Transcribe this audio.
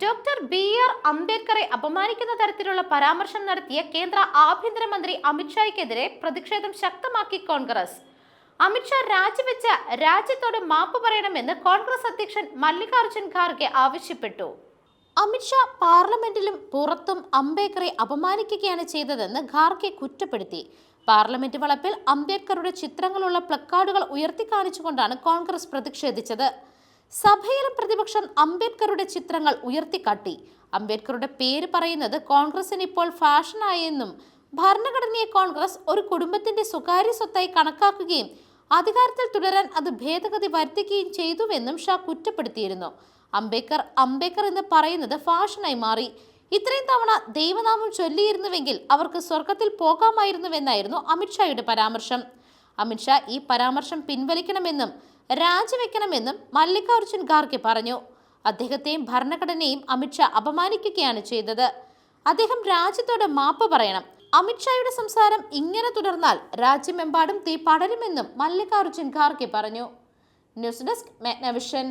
Doctor BR. അംബേദ്കറെ അപമാനിക്കുന്ന തരത്തിലുള്ള പരാമർശം നടത്തിയ കേന്ദ്ര ആഭ്യന്തരമന്ത്രി അമിത്ഷായ്ക്കെതിരെ പ്രതിഷേധം ശക്തമാക്കി കോൺഗ്രസ്. അമിത്ഷാ രാജിവെച്ച രാജ്യത്തോട് മാപ്പ് പറയണമെന്ന് കോൺഗ്രസ് അധ്യക്ഷൻ മല്ലികാർജുൻ ഖാർഗെ ആവശ്യപ്പെട്ടു. അമിത്ഷാ പാർലമെന്റിലും പുറത്തും അംബേദ്കറെ അപമാനിക്കുകയാണ് ചെയ്തതെന്ന് ഖാർഗെ കുറ്റപ്പെടുത്തി. പാർലമെന്റ് വളപ്പിൽ അംബേദ്കറുടെ ചിത്രങ്ങളുള്ള പ്ലക്കാർഡുകൾ ഉയർത്തിക്കാണിച്ചുകൊണ്ടാണ് കോൺഗ്രസ് പ്രതിഷേധിച്ചത്. സഭയിലും പ്രതിപക്ഷം അംബേദ്കറുടെ ചിത്രങ്ങൾ ഉയർത്തിക്കാട്ടി. അംബേദ്കറുടെ പേര് പറയുന്നത് കോൺഗ്രസിന് ഇപ്പോൾ ഫാഷനായെന്നും ഭരണഘടനയെ കോൺഗ്രസ് ഒരു കുടുംബത്തിന്റെ സ്വകാര്യ സ്വത്തായി കണക്കാക്കുകയും അധികാരത്തിൽ തുടരാൻ അത് ഭേദഗതി വരുത്തുകയും ചെയ്തുവെന്നും ഷാ കുറ്റപ്പെടുത്തിയിരുന്നു. അംബേദ്കർ എന്ന് പറയുന്നത് ഫാഷനായി മാറി. ഇത്രയും തവണ ദൈവനാമം ചൊല്ലിയിരുന്നുവെങ്കിൽ അവർക്ക് സ്വർഗത്തിൽ പോകാമായിരുന്നുവെന്നായിരുന്നു അമിത്ഷായുടെ പരാമർശം. അമിത്ഷാ ഈ പരാമർശം പിൻവലിക്കണമെന്നും രാജിവെക്കണമെന്നും മല്ലികാർജുൻ ഖാർഗെ പറഞ്ഞു. അദ്ദേഹത്തെയും ഭരണഘടനയെയും അമിത്ഷാ അപമാനിക്കുകയാണ് ചെയ്തത്. അദ്ദേഹം രാജ്യത്തോട് മാപ്പ് പറയണം. അമിത്ഷായുടെ സംസാരം ഇങ്ങനെ തുടർന്നാൽ രാജ്യമെമ്പാടും തീ പടരുമെന്നും മല്ലികാർജുൻ ഖാർഗെ പറഞ്ഞു. News desk മെഗ്നവിഷൻ.